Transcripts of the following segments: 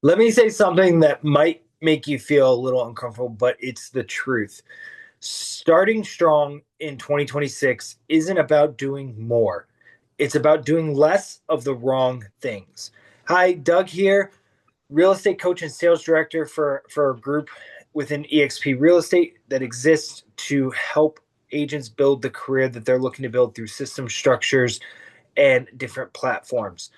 Let me say something that might make you feel a little uncomfortable, but it's the truth. Starting strong in 2026 isn't about doing more. It's about doing less of the wrong things. Hi, Doug here, real estate coach and sales director for a group within eXp Real Estate that exists to help agents build the career that they're looking to build through system structures and different platforms.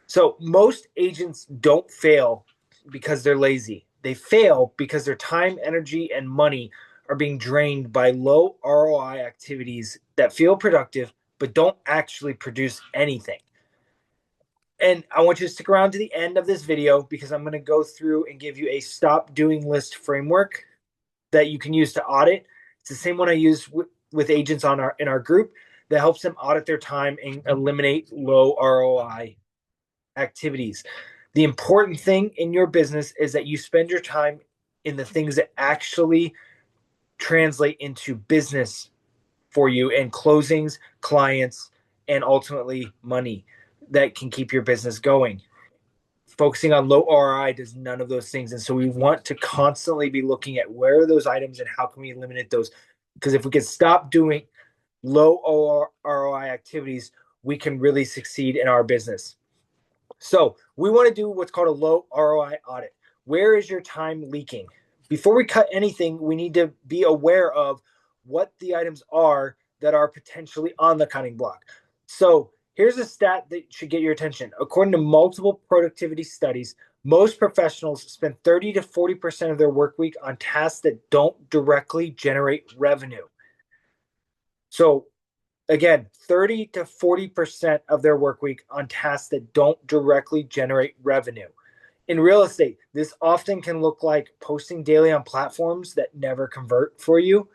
So most agents don't fail because they're lazy. They fail because their time, energy, and money are being drained by low ROI activities that feel productive but don't actually produce anything. And I want you to stick around to the end of this video because I'm going to go through and give you a stop doing list framework that you can use to audit. It's the same one I use with agents in our group that helps them audit their time and eliminate low ROI activities. The important thing in your business is that you spend your time in the things that actually translate into business for you and closings, clients, and ultimately money that can keep your business going. Focusing on low ROI does none of those things. And so we want to constantly be looking at where are those items and how can we eliminate those? Because if we can stop doing low ROI activities, we can really succeed in our business. So we want to do what's called a low ROI audit. Where is your time leaking? Before we cut anything, we need to be aware of what the items are that are potentially on the cutting block. So here's a stat that should get your attention. According to multiple productivity studies, most professionals spend 30 to 40% of their work week on tasks that don't directly generate revenue. So again, 30 to 40% of their work week on tasks that don't directly generate revenue. In real estate, this often can look like posting daily on platforms that never convert for you,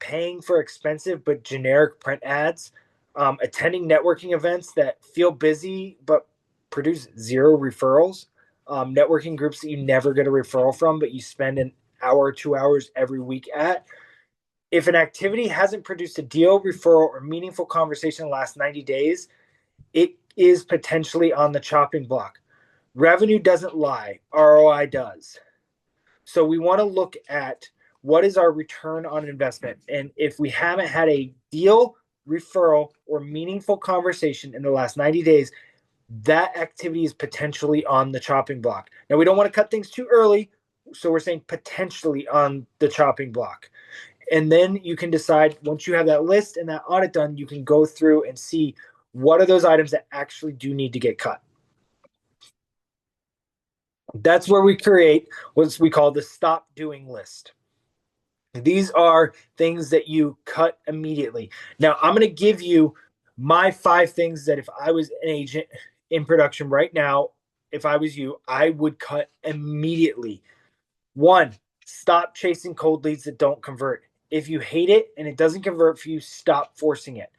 paying for expensive but generic print ads, attending networking events that feel busy but produce zero referrals, networking groups that you never get a referral from, but you spend an hour, 2 hours every week at. If an activity hasn't produced a deal, referral, or meaningful conversation in the last 90 days, it is potentially on the chopping block. Revenue doesn't lie, ROI does. So we want to look at what is our return on investment. And if we haven't had a deal, referral, or meaningful conversation in the last 90 days, that activity is potentially on the chopping block. Now, we don't want to cut things too early, so we're saying potentially on the chopping block. And then you can decide, once you have that list and that audit done, you can go through and see what are those items that actually do need to get cut. That's where we create what we call the stop doing list. These are things that you cut immediately. Now, I'm going to give you my 5 things that if I was an agent in production right now, if I was you, I would cut immediately. 1, stop chasing cold leads that don't convert. If you hate it and it doesn't convert for you, stop forcing it.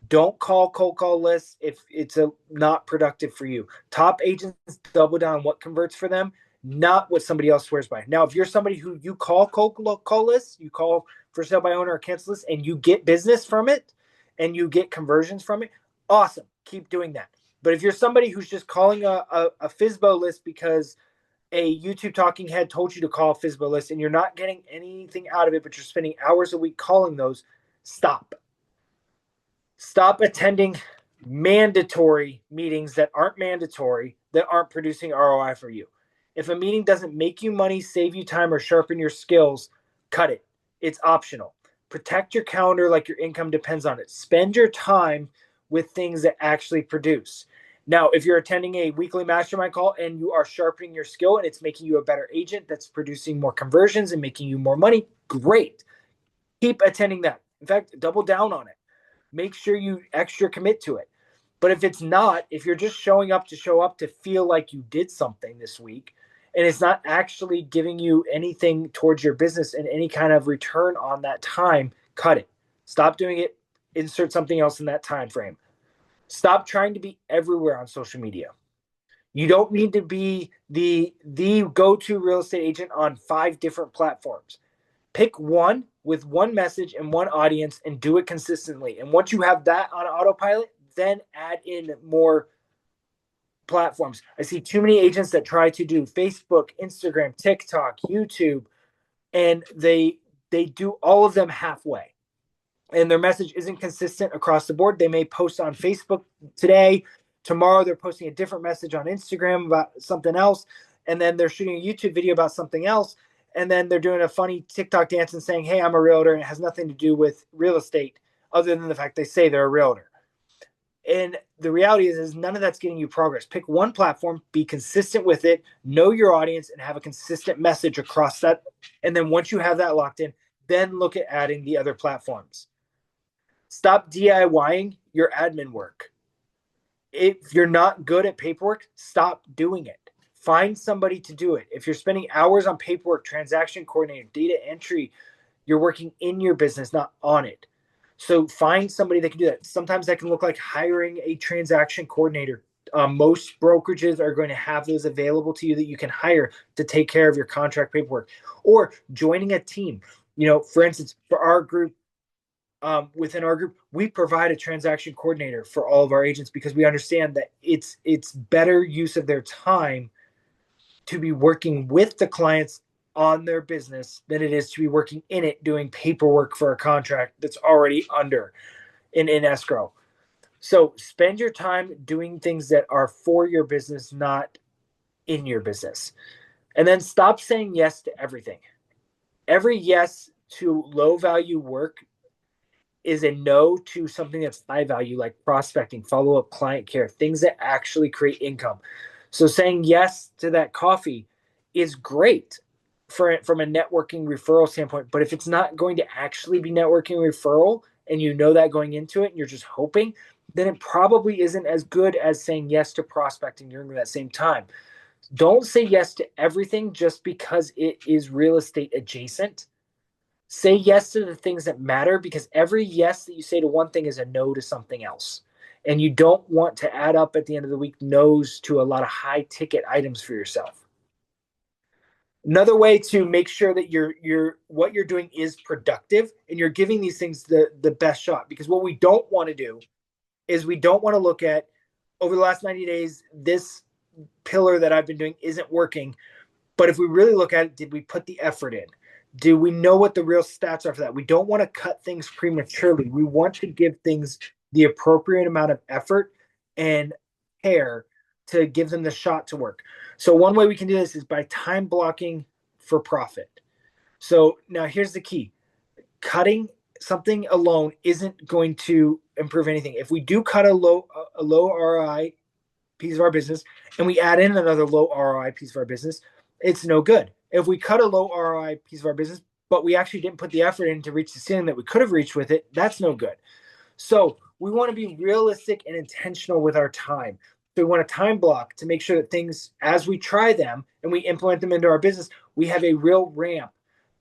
Don't call cold call lists if it's not productive for you. Top agents double down on what converts for them, not what somebody else swears by. Now, if you're somebody who you call cold call lists, you call for sale by owner or cancel lists, and you get business from it and you get conversions from it, awesome. Keep doing that. But if you're somebody who's just calling a FSBO list because a YouTube talking head told you to call a FSBO list and you're not getting anything out of it, but you're spending hours a week calling those, stop. Stop attending mandatory meetings that aren't mandatory, that aren't producing ROI for you. If a meeting doesn't make you money, save you time, or sharpen your skills, cut it. It's optional. Protect your calendar like your income depends on it. Spend your time with things that actually produce. Now, if you're attending a weekly mastermind call and you are sharpening your skill and it's making you a better agent that's producing more conversions and making you more money, great. Keep attending that. In fact, double down on it. Make sure you extra commit to it. But if it's not, if you're just showing up to feel like you did something this week, and it's not actually giving you anything towards your business and any kind of return on that time, cut it. Stop doing it. Insert something else in that time frame. Stop trying to be everywhere on social media. You don't need to be the go-to real estate agent on 5 different platforms. Pick one with one message and one audience and do it consistently. And once you have that on autopilot, then add in more platforms. I see too many agents that try to do Facebook, Instagram, TikTok, YouTube, and they do all of them halfway. And their message isn't consistent across the board. They may post on Facebook today, tomorrow they're posting a different message on Instagram about something else, and then they're shooting a YouTube video about something else, and then they're doing a funny TikTok dance and saying, "Hey, I'm a realtor," and it has nothing to do with real estate other than the fact they say they're a realtor. And the reality is none of that's getting you progress. Pick one platform, be consistent with it, know your audience, and have a consistent message across that. And then once you have that locked in, then look at adding the other platforms. Stop DIYing your admin work. If you're not good at paperwork, stop doing it. Find somebody to do it. If you're spending hours on paperwork, transaction coordinator, data entry, you're working in your business, not on it. So find somebody that can do that. Sometimes that can look like hiring a transaction coordinator. Most brokerages are going to have those available to you that you can hire to take care of your contract paperwork, or joining a team. For instance, for our group, within our group, we provide a transaction coordinator for all of our agents because we understand that it's better use of their time to be working with the clients on their business than it is to be working in it doing paperwork for a contract that's already under in escrow. So spend your time doing things that are for your business, not in your business. And then stop saying yes to everything. Every yes to low value work is a no to something that's high value, like prospecting, follow-up, client care, things that actually create income. So saying yes to that coffee is great from a networking referral standpoint. But if it's not going to actually be networking referral, and you know that going into it, and you're just hoping, then it probably isn't as good as saying yes to prospecting during that same time. Don't say yes to everything just because it is real estate adjacent. Say yes to the things that matter, because every yes that you say to one thing is a no to something else. And you don't want to add up at the end of the week no's to a lot of high ticket items for yourself. Another way to make sure that what you're doing is productive and you're giving these things the best shot, because what we don't want to do is we don't want to look at, over the last 90 days, this pillar that I've been doing isn't working. But if we really look at it, did we put the effort in? Do we know what the real stats are for that? We don't want to cut things prematurely. We want to give things the appropriate amount of effort and care to give them the shot to work. So one way we can do this is by time blocking for profit. So now here's the key. Cutting something alone isn't going to improve anything. If we do cut a low ROI piece of our business and we add in another low ROI piece of our business, it's no good. If we cut a low ROI piece of our business, but we actually didn't put the effort in to reach the ceiling that we could have reached with it, that's no good. So we want to be realistic and intentional with our time. So we want a time block to make sure that things, as we try them and we implement them into our business, we have a real ramp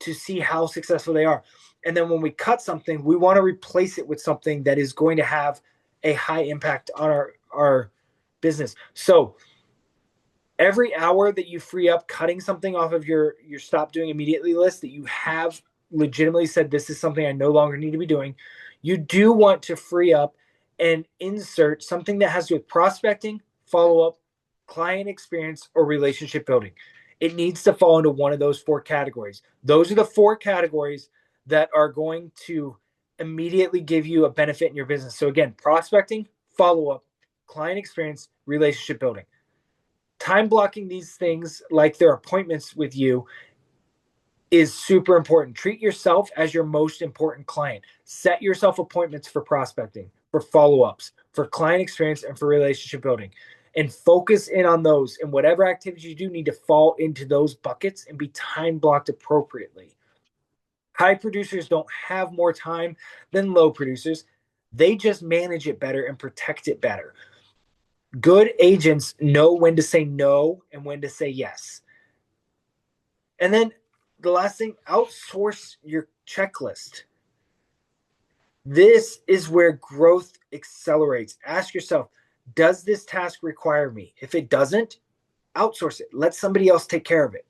to see how successful they are. And then when we cut something, we want to replace it with something that is going to have a high impact on our business. So every hour that you free up cutting something off of your stop doing immediately list that you have legitimately said, this is something I no longer need to be doing, you do want to free up and insert something that has to do with prospecting, follow-up, client experience, or relationship building. It needs to fall into one of those 4 categories. Those are the 4 categories that are going to immediately give you a benefit in your business. So again, prospecting, follow-up, client experience, relationship building. Time blocking these things like they're appointments with you is super important. Treat yourself as your most important client. Set yourself appointments for prospecting, for follow-ups, for client experience, and for relationship building. And focus in on those. And whatever activities you do need to fall into those buckets and be time blocked appropriately. High producers don't have more time than low producers. They just manage it better and protect it better. Good agents know when to say no and when to say yes. And then the last thing, outsource your checklist. This is where growth accelerates. Ask yourself, does this task require me? If it doesn't, outsource it. Let somebody else take care of it.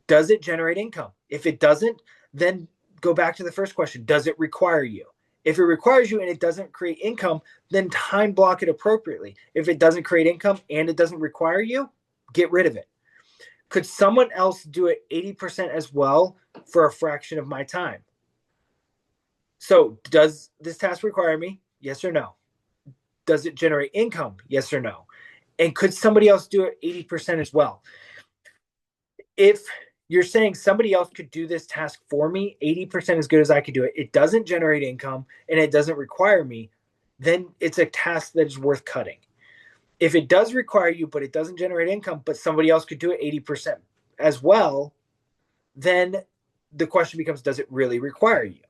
Does it generate income? If it doesn't, then go back to the first question. Does it require you? If it requires you and it doesn't create income, then time block it appropriately. If it doesn't create income and it doesn't require you, get rid of it. Could someone else do it 80% as well for a fraction of my time? So does this task require me? Yes or no? Does it generate income? Yes or no? And could somebody else do it 80% as well? If you're saying somebody else could do this task for me 80% as good as I could do it, it doesn't generate income and it doesn't require me, then it's a task that is worth cutting. If it does require you, but it doesn't generate income, but somebody else could do it 80% as well, then the question becomes, does it really require you?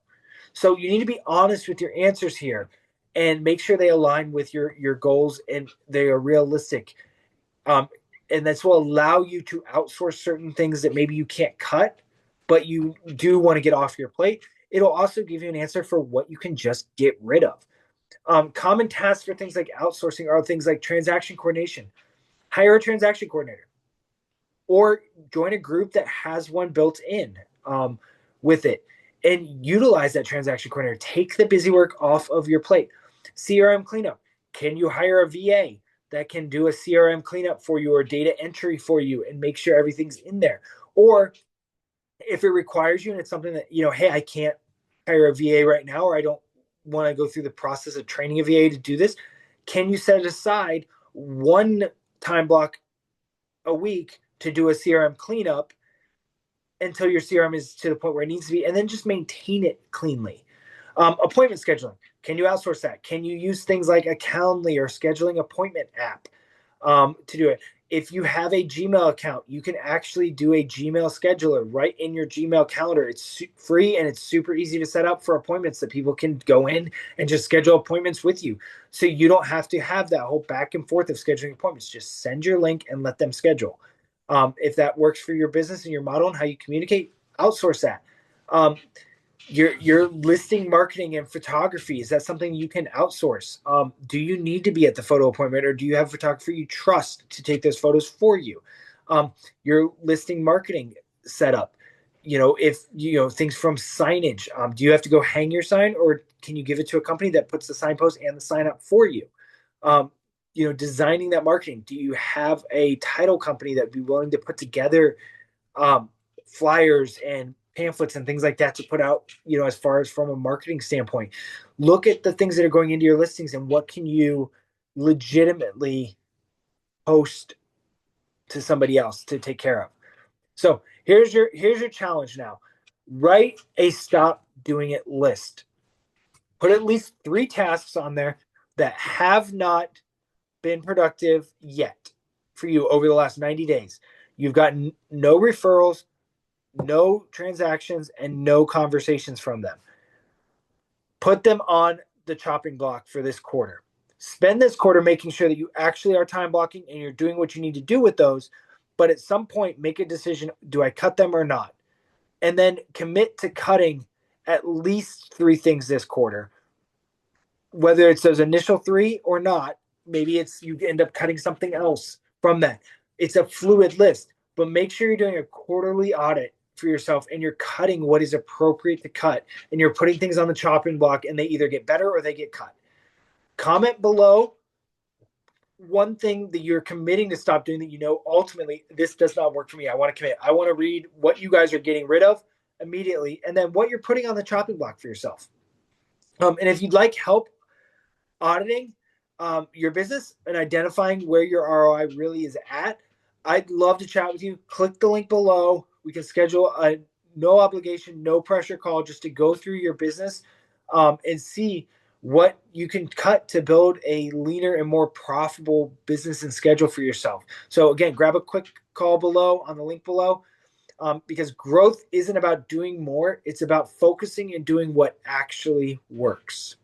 So you need to be honest with your answers here and make sure they align with your goals and they are realistic. And this will allow you to outsource certain things that maybe you can't cut, but you do want to get off your plate. It'll also give you an answer for what you can just get rid of. Common tasks for things like outsourcing are things like transaction coordination. Hire a transaction coordinator or join a group that has one built in with it and utilize that transaction coordinator. Take the busy work off of your plate. CRM cleanup. Can you hire a VA that can do a CRM cleanup for you or data entry for you and make sure everything's in there? Or if it requires you and it's something that, hey, I can't hire a VA right now, or I don't want to go through the process of training a VA to do this, can you set aside one time block a week to do a CRM cleanup until your CRM is to the point where it needs to be, and then just maintain it cleanly? Appointment scheduling. Can you outsource that? Can you use things like a Calendly or scheduling appointment app to do it? If you have a Gmail account, you can actually do a Gmail scheduler right in your Gmail calendar. It's free and it's super easy to set up for appointments that people can go in and just schedule appointments with you. So you don't have to have that whole back and forth of scheduling appointments. Just send your link and let them schedule. If that works for your business and your model and how you communicate, outsource that. Your listing marketing and photography, is that something you can outsource? Do you need to be at the photo appointment, or do you have a photographer you trust to take those photos for you? Your listing marketing setup, if things from signage, do you have to go hang your sign, or can you give it to a company that puts the signpost and the sign up for you? Designing that marketing, do you have a title company that would be willing to put together flyers and pamphlets and things like that to put out, as far as from a marketing standpoint? Look at the things that are going into your listings and what can you legitimately post to somebody else to take care of. So here's your challenge now. Write a stop doing it list. Put at least 3 tasks on there that have not been productive yet for you over the last 90 days. You've got no referrals, no transactions, and no conversations from them. Put them on the chopping block for this quarter. Spend this quarter making sure that you actually are time blocking and you're doing what you need to do with those. But at some point, make a decision, do I cut them or not? And then commit to cutting at least 3 things this quarter. Whether it's those initial 3 or not, maybe it's you end up cutting something else from that. It's a fluid list, but make sure you're doing a quarterly audit for yourself and you're cutting what is appropriate to cut, and you're putting things on the chopping block and they either get better or they get cut. Comment below one thing that you're committing to stop doing that ultimately this does not work for me. I want to commit. I want to read what you guys are getting rid of immediately, and then what you're putting on the chopping block for yourself. And if you'd like help auditing your business and identifying where your ROI really is at, I'd love to chat with you. Click the link below. We can schedule a no obligation, no pressure call just to go through your business and see what you can cut to build a leaner and more profitable business and schedule for yourself. So again, grab a quick call below on the link below, because growth isn't about doing more. It's about focusing and doing what actually works.